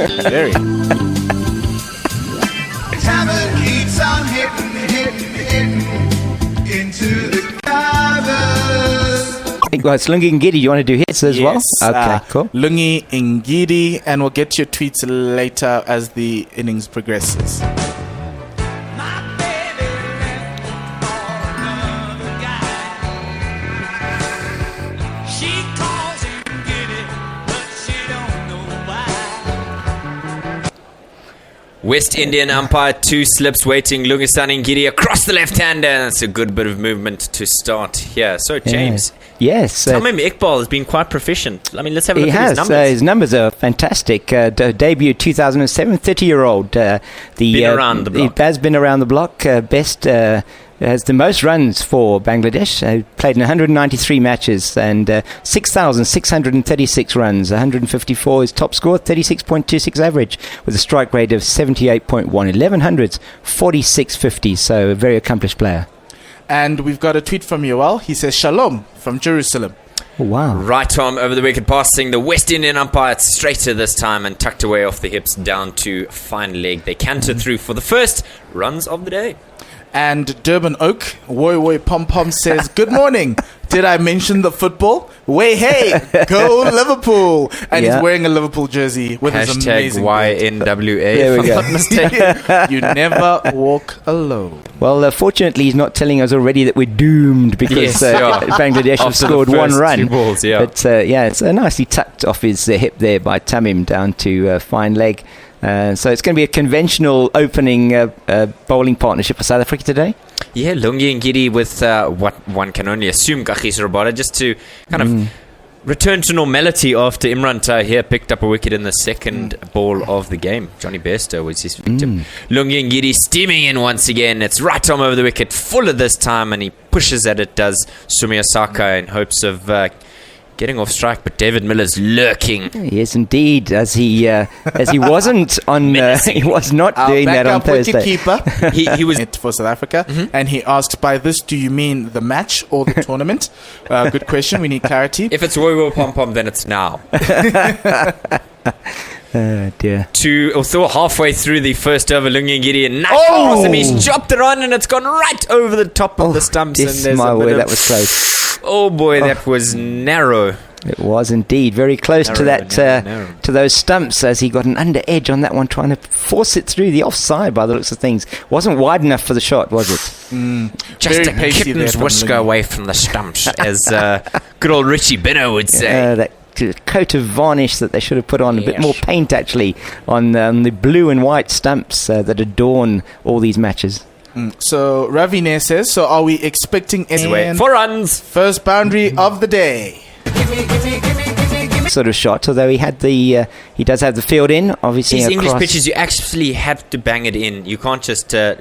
Very. Hammer keeps on hitting into the covers. It's Lungi and Giddy. You want to do hits as well? Okay, cool. Lungi Ngidi, and we'll get your tweets later as the innings progresses. West Indian umpire, 2 slips waiting. Lungisani Ngidi across the left-hander. That's a good bit of movement to start here. So, James. Yes. Tamim Iqbal has been quite proficient. I mean, let's have a look at his numbers. His numbers are fantastic. Debut 2007, 30-year-old. Been around the block. He has been around the block. Best... has the most runs for Bangladesh. Played in 193 matches and 6,636 runs. 154 is top score, 36.26 average with a strike rate of 78.1. 11 hundreds, 46.50. So a very accomplished player. And we've got a tweet from Yoel. He says, Shalom from Jerusalem. Oh, wow. Right arm over the wicket, passing the West Indian umpire straighter this time and tucked away off the hips down to fine leg. They canter through for the first runs of the day. And Durban Oak, Woy Pom Pom says, good morning. Did I mention the football? Way hey, go Liverpool. And he's wearing a Liverpool jersey with his amazing YNWA, there we if go. I'm not mistaken. You never walk alone. Well, fortunately, he's not telling us already that we're doomed because Bangladesh have After scored the one first run. 2 balls, yeah. But it's nicely tucked off his hip there by Tamim down to fine leg. So it's going to be a conventional opening bowling partnership for South Africa today. Yeah, Lungi and Giddy with what one can only assume Kagiso Rabada, just to kind of return to normality after Imran Tahir picked up a wicket in the second ball of the game. Johnny Bairstow was his victim. Lungi and Giddy steaming in once again. It's right arm over the wicket, fuller this time, and he pushes at it, does Sumi Osaka, in hopes of getting off strike, but David Miller's lurking. Yes, indeed, as he wasn't on, he was not doing that on Thursday. Wicketkeeper. he was it for South Africa, and he asks, "By this, do you mean the match or the tournament?" Good question. We need clarity. If it's Woy Pom Pom, then it's now. Oh dear. So halfway through the first over, Lungi and Giddy, and across him, he's chopped it on, and it's gone right over the top of the stumps. And there's that was close. Oh boy, that was narrow. It was indeed very close to that to those stumps, as he got an under edge on that one, trying to force it through the offside by the looks of things. Wasn't wide enough for the shot, was it? Just a kitten's whisker away from the stumps, as good old Richie Benno would say. That coat of varnish that they should have put on, a bit more paint actually on the blue and white stumps that adorn all these matches. So Ravine says, so are we expecting any 4 runs? First boundary of the day? Sort of shot, although he does have the field in, obviously. These across. English pitches, you actually have to bang it in. You can't just let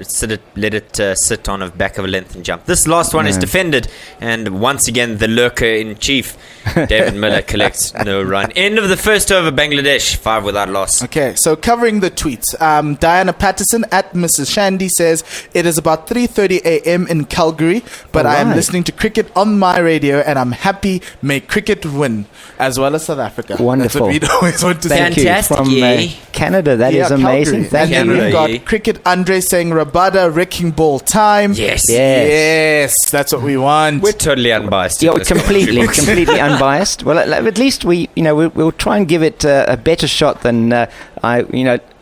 it sit on the back of a length and jump. This last one is defended, and once again the lurker in chief, David Miller, collects no run. End of the first over, Bangladesh 5 without loss. Okay, so covering the tweets, Diana Patterson at Mrs. Shandy says it is about 3:30 a.m. in Calgary, but I am listening to cricket on my radio, and I'm happy. May cricket win, as well as South Africa. Wonderful. That's what we'd always want to say. Fantastic. From Canada, that is amazing. Thank you. We've got Cricket Andre saying Rabada wrecking ball time. Yes, that's what we want. We're totally unbiased. Yeah, completely unbiased. Well, at least we'll try and give it a better shot than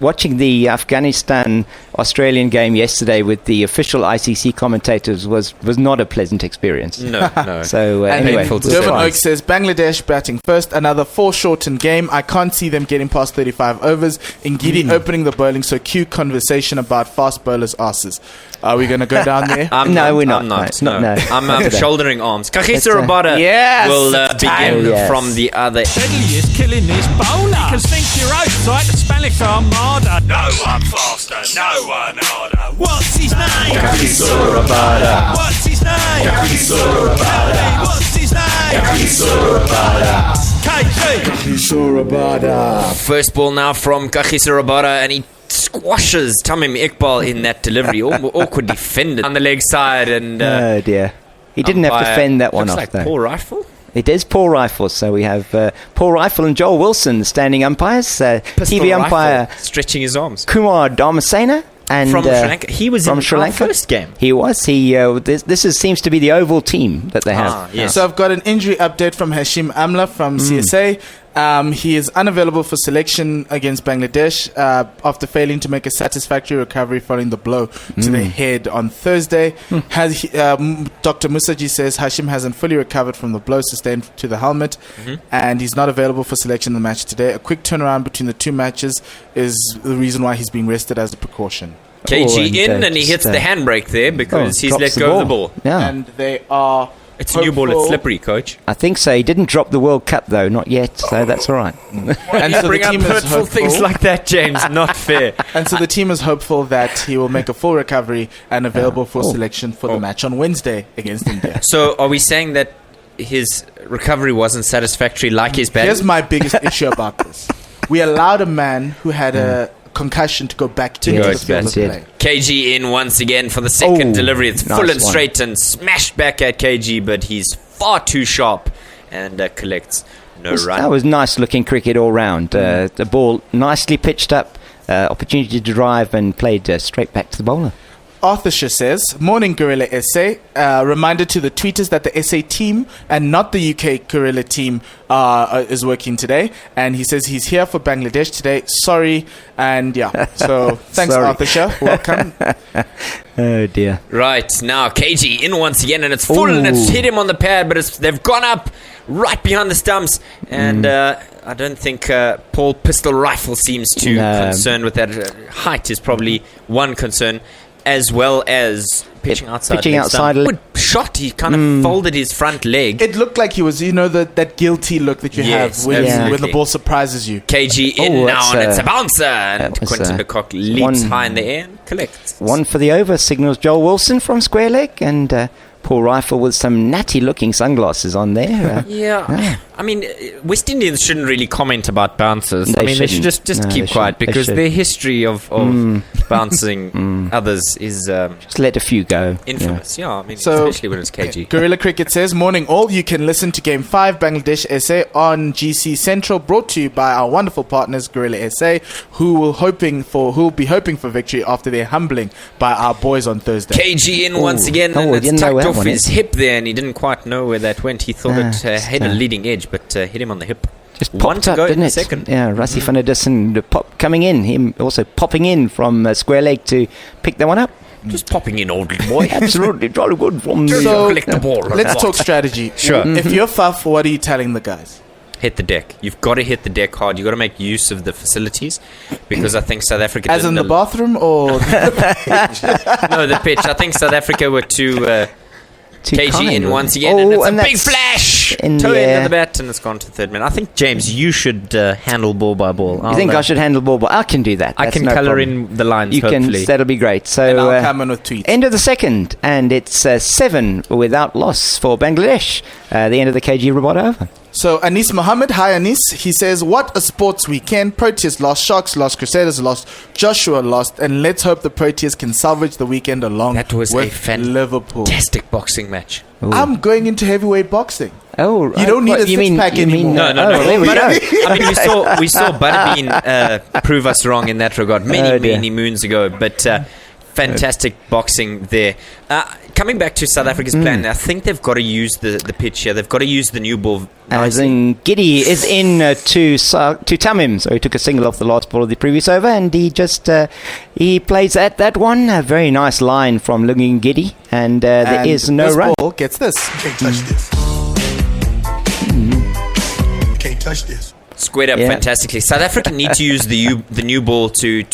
watching the Afghanistan-Australian game yesterday with the official ICC commentators was not a pleasant experience. No. So anyway, anyway, Durban Oak says Bangladesh batting first, another foreshortened game. I can't see them getting past 35 overs. Ngidi opening the bowling, so cue conversation about fast bowlers' asses. Are we going to go down there? No, we're not. No. I'm shouldering arms. Kagiso Rabada will begin from the other. Deadliest killing this bowler. You can sink your oats like the Spanish Armada. No one faster, no one harder. What's his name? Kagiso Rabada. What's his name? Kagiso Rabada. What's his name? Kagiso Rabada. KG. Kagiso Rabada. First ball now from Kagiso Rabada, and he squashes Tamim Iqbal in that delivery. Awkward defended on the leg side, and oh dear, he didn't have to fend that one off. Like though. Paul Rifle. It is Paul Rifle. So we have Paul Rifle and Joel Wilson, the standing umpires. TV umpire stretching his arms. Kumar Dharmasena. And, from Sri Lanka. He was in Sri Lanka. Our first game. He was. Seems to be the oval team that they have. Yes. So I've got an injury update from Hashim Amla from CSA. He is unavailable for selection against Bangladesh after failing to make a satisfactory recovery following the blow to the head on Thursday. Dr. Musaji says Hashim hasn't fully recovered from the blow sustained to the helmet, and he's not available for selection in the match today. A quick turnaround between the two matches is the reason why he's being rested as a precaution. KG and he hits the handbrake there because he's let go of the ball. Yeah. And they are... It's a new ball, it's slippery, coach. I think so. He didn't drop the World Cup, though, not yet, so that's all right. And so bring up hurtful things like that, James. Not fair. And so the team is hopeful that he will make a full recovery and available for selection for the match on Wednesday against India. So are we saying that his recovery wasn't satisfactory like his batting? Here's my biggest issue about this. We allowed a man who had a concussion to go back into the field of play. KG in once again for the second delivery. It's full and straight and smashed back at KG, but he's far too sharp and collects no run. That was nice looking cricket all round. The ball nicely pitched up, opportunity to drive and played straight back to the bowler. Arthurshire says, morning Gorilla SA. Reminder to the tweeters that the SA team and not the UK Gorilla team is working today. And he says he's here for Bangladesh today. Sorry. And yeah, so thanks Arthurshire. Welcome. Oh dear. Right, now KG in once again and it's full and it's hit him on the pad, but they've gone up right behind the stumps. And I don't think Paul Pistol Rifle seems too concerned with that. Height is probably one concern, as well as pitching outside. Good shot. He kind of folded his front leg. It looked like he was, that guilty look that you have when the ball surprises you. KG in now, and it's a bouncer. And Quinton de Kock leaps high in the air and collects. One for the over, signals Joel Wilson from square leg, and Paul Rifle with some natty-looking sunglasses on there. I mean, West Indians shouldn't really comment about bouncers. They should just keep quiet because their history of bouncing others is just let a few go. Infamous. Especially when it's KG. Gorilla Cricket says, morning all. You can listen to Game 5 Bangladesh SA on GC Central, brought to you by our wonderful partners Gorilla SA, who will be hoping for victory after their humbling by our boys on Thursday. KG in once again, and it's tucked off his hip there, and he didn't quite know where that went. He thought it had a leading edge, but hit him on the hip. Just popped up, didn't it? Second. Yeah, Rassi van der Dussen coming in, him also popping in from square leg to pick that one up. Just popping in, old boy. Absolutely, jolly good from collect the ball. Let's talk strategy. Sure. If you're Faf, what are you telling the guys? Hit the deck. You've got to hit the deck hard. You've got to make use of the facilities, because I think South Africa... As in the bathroom or... No, the pitch. I think South Africa were too KG kind, in once again, and it's a big flash. Toe end of the bat, and it's gone to third man. I think, James, you should handle ball by ball. You think I should handle ball by... I can do that. I can colour in the lines, hopefully. That'll be great. So, and I'll come in with tweets. End of the second, and it's 7 without loss for Bangladesh. The end of the KG robot over. So Anis Mohammed, hi Anis, he says, what a sports weekend. Proteas lost, Sharks lost, Crusaders lost, Joshua lost, and let's hope the Proteas can salvage the weekend along with Liverpool. Fantastic boxing match. Ooh. I'm going into heavyweight boxing. Oh, you don't need a six-pack anymore. No. There we go. I mean, we saw Butterbean prove us wrong in that regard many moons ago, but fantastic boxing there. Coming back to South Africa's plan, I think they've got to use the pitch here. They've got to use the new ball. As in, Giddy is in to Tamim, so he took a single off the last ball of the previous over, and he just he plays at that one. A very nice line from Lungin Giddy, and there is no run. Ball gets this. You can't touch this. You can't touch this. Squared up fantastically. South Africa need to use the new ball to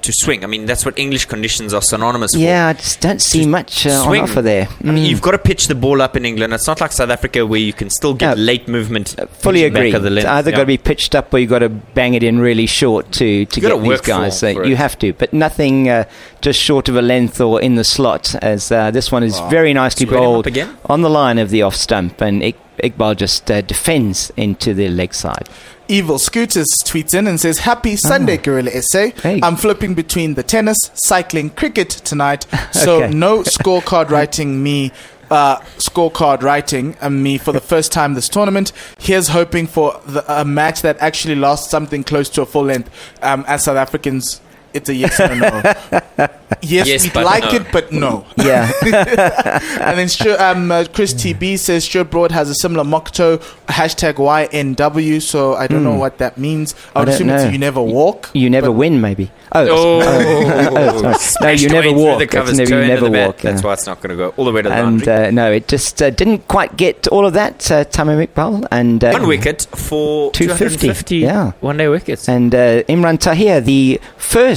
swing. I mean, that's what English conditions are synonymous for. Yeah, I just don't see much on offer there. I mean, you've got to pitch the ball up in England. It's not like South Africa where you can still get late movement. Fully agree. It's either got to be pitched up or you've got to bang it in really short to get these guys. You have to, but nothing just short of a length or in the slot, as this one is very nicely bowled on the line of the off stump, and Iqbal just defends into the leg side. Evil Scooters tweets in and says, happy Sunday, Gorilla SA. Hey. I'm flipping between the tennis, cycling, cricket tonight, so no scorecard writing me scorecard writing, me for the first time this tournament. Here's hoping for a match that actually lasts something close to a full length. As South Africans, it's a yes or a no. Yes, we'd like it, but no. Yeah. And then Chris TB says Stuart Broad has a similar motto, #YNW, so I don't know what that means. I would assume it's you never walk. You never win, maybe. Sorry. No, you never walk. You never walk. That's why it's not going to go all the way to the boundary. And no, it just didn't quite get all of that, Tamim Iqbal. And, 1 wicket for 250 yeah. one-day wickets. And Imran Tahir, the first